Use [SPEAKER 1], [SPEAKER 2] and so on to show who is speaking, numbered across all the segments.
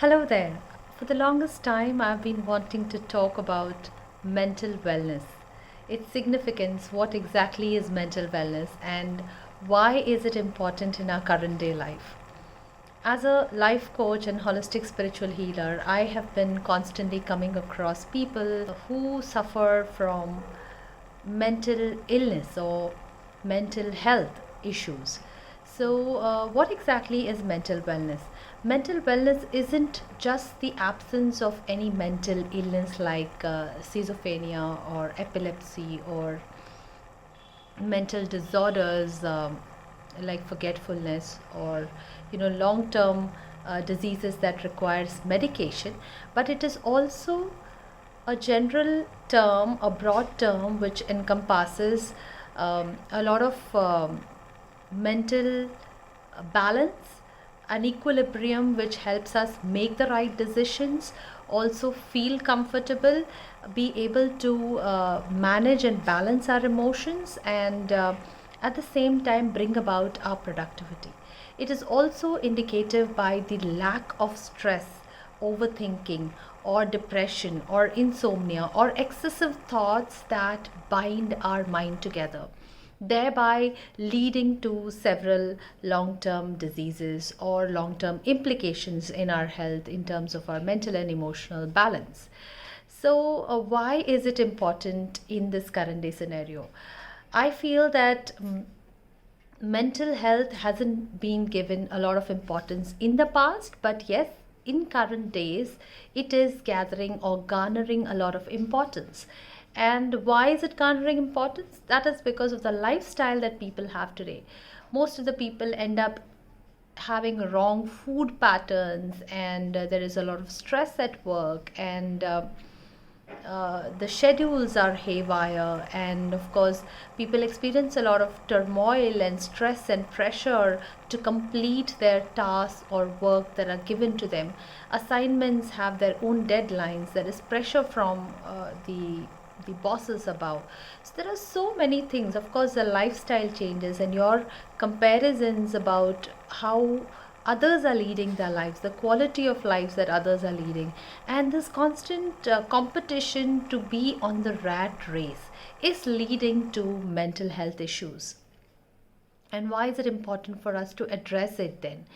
[SPEAKER 1] Hello there. For the longest time, I've been wanting to talk about mental wellness, its significance, what exactly is mental wellness, and why is it important in our current day life. As a life coach and holistic spiritual healer, I have been constantly coming across people who suffer from mental illness or mental health issues. What exactly is mental wellness? Mental wellness isn't just the absence of any mental illness like schizophrenia or epilepsy or mental disorders like forgetfulness or long term diseases that requires medication, but it is also a general term, a broad term, which encompasses a lot of mental balance, an equilibrium which helps us make the right decisions, also feel comfortable, be able to manage and balance our emotions, and at the same time bring about our productivity. It is also indicative by the lack of stress, overthinking, or depression, or insomnia, or excessive thoughts that bind our mind together, thereby leading to several long term diseases or long term implications in our health in terms of our mental and emotional balance. Why is it important in this current day scenario? I feel that mental health hasn't been given a lot of importance in the past, but yes, in current days it is gathering or garnering a lot of importance. And why is it garnering importance? That is because of the lifestyle that people have today. Most of the people end up having wrong food patterns, and there is a lot of stress at work, and the schedules are haywire, and of course people experience a lot of turmoil and stress and pressure to complete their tasks or work that are given to them. Assignments have their own deadlines, there is pressure from the bosses above. So there are so many things. Of course, the lifestyle changes and your comparisons about how others are leading their lives, the quality of lives that others are leading, and this constant competition to be on the rat race is leading to mental health issues. And why is it important for us to address it then?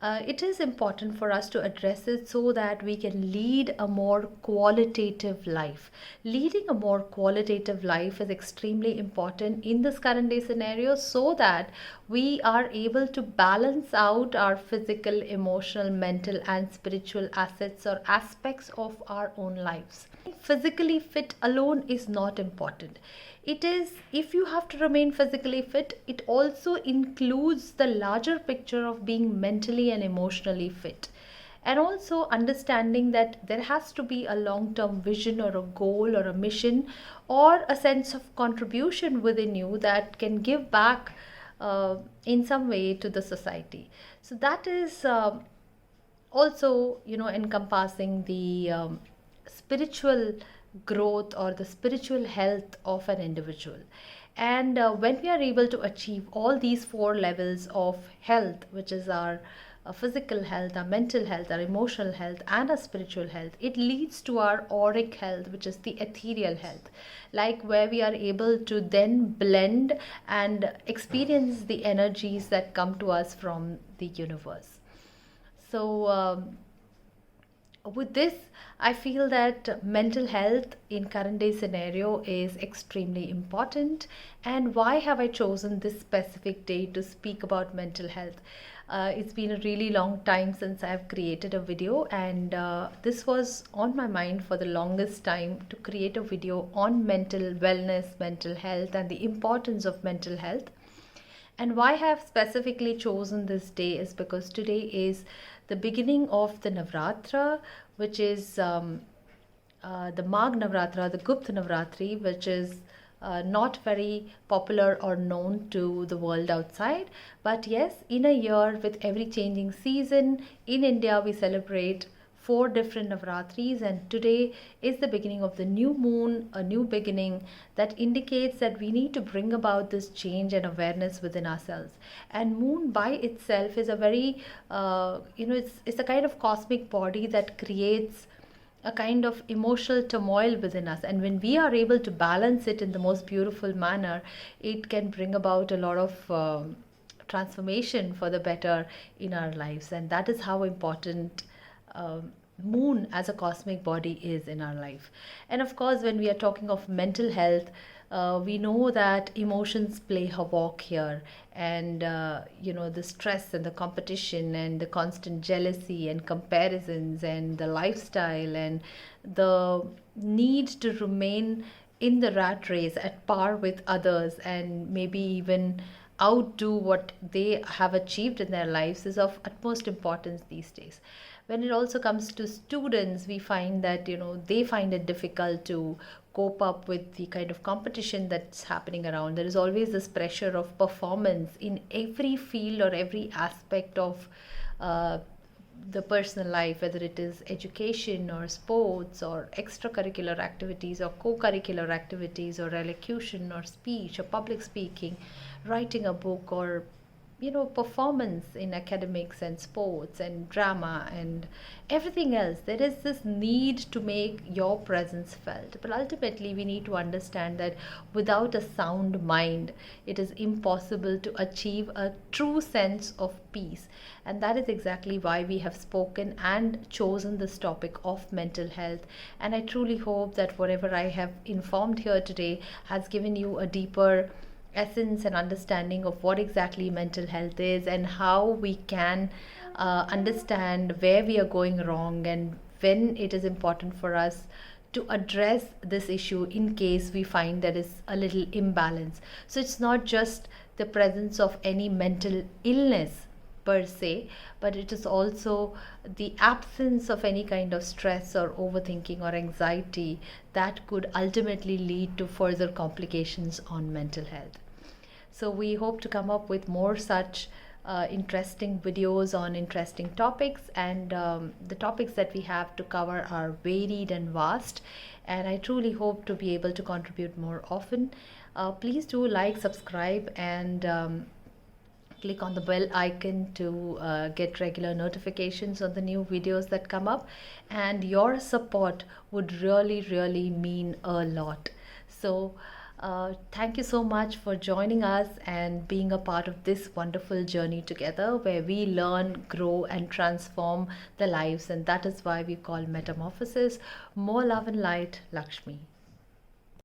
[SPEAKER 1] It is important for us to address it so that we can lead a more qualitative life. Leading a more qualitative life is extremely important in this current day scenario so that we are able to balance out our physical, emotional, mental, and spiritual assets or aspects of our own lives. Physically fit alone is not important. It is, if you have to remain physically fit, it also includes the larger picture of being mentally and emotionally fit, and also understanding that there has to be a long term vision or a goal or a mission or a sense of contribution within you that can give back in some way to the society. So that is also encompassing the spiritual growth or the spiritual health of an individual. And when we are able to achieve all these four levels of health, which is our physical health, our mental health, our emotional health, and our spiritual health, it leads to our auric health, which is the ethereal health, like where we are able to then blend and experience the energies that come to us from the universe. So, with this, I feel that mental health in current day scenario is extremely important. And why have I chosen this specific day to speak about mental health? It's been a really long time since I've created a video, and this was on my mind for the longest time to create a video on mental wellness, mental health, and the importance of mental health. And why I have specifically chosen this day is because today is the beginning of the Navratra, which is the Magh Navratra, the Gupta Navratri, which is not very popular or known to the world outside. But yes, in a year with every changing season, in India we celebrate 4 different Navratris, and today is the beginning of the new moon, a new beginning that indicates that we need to bring about this change and awareness within ourselves. And moon by itself is a very, it's a kind of cosmic body that creates a kind of emotional turmoil within us, and when we are able to balance it in the most beautiful manner, it can bring about a lot of transformation for the better in our lives. And that is how important moon as a cosmic body is in our life. And of course, when we are talking of mental health, we know that emotions play havoc here, and the stress and the competition and the constant jealousy and comparisons and the lifestyle and the need to remain in the rat race at par with others and maybe even outdo what they have achieved in their lives is of utmost importance these days. When it also comes to students, we find that they find it difficult to cope up with the kind of competition that's happening around. There is always this pressure of performance in every field or every aspect of uh, the personal life, whether it is education or sports or extracurricular activities or co-curricular activities or elocution or speech or public speaking, writing a book, or performance in academics and sports and drama and everything else. There is this need to make your presence felt, but ultimately we need to understand that without a sound mind it is impossible to achieve a true sense of peace. And that is exactly why we have spoken and chosen this topic of mental health. And I truly hope that whatever I have informed here today has given you a deeper essence and understanding of what exactly mental health is and how we can understand where we are going wrong and when it is important for us to address this issue in case we find there is a little imbalance. So it's not just the presence of any mental illness per se, but it is also the absence of any kind of stress or overthinking or anxiety that could ultimately lead to further complications on mental health. So we hope to come up with more such interesting videos on interesting topics, and the topics that we have to cover are varied and vast, and I truly hope to be able to contribute more often. Please do like, subscribe, and click on the bell icon to get regular notifications on the new videos that come up, and your support would really mean a lot. So thank you so much for joining us and being a part of this wonderful journey together where we learn, grow, and transform the lives, and that is why we call metamorphosis. More love and light, Lakshmi.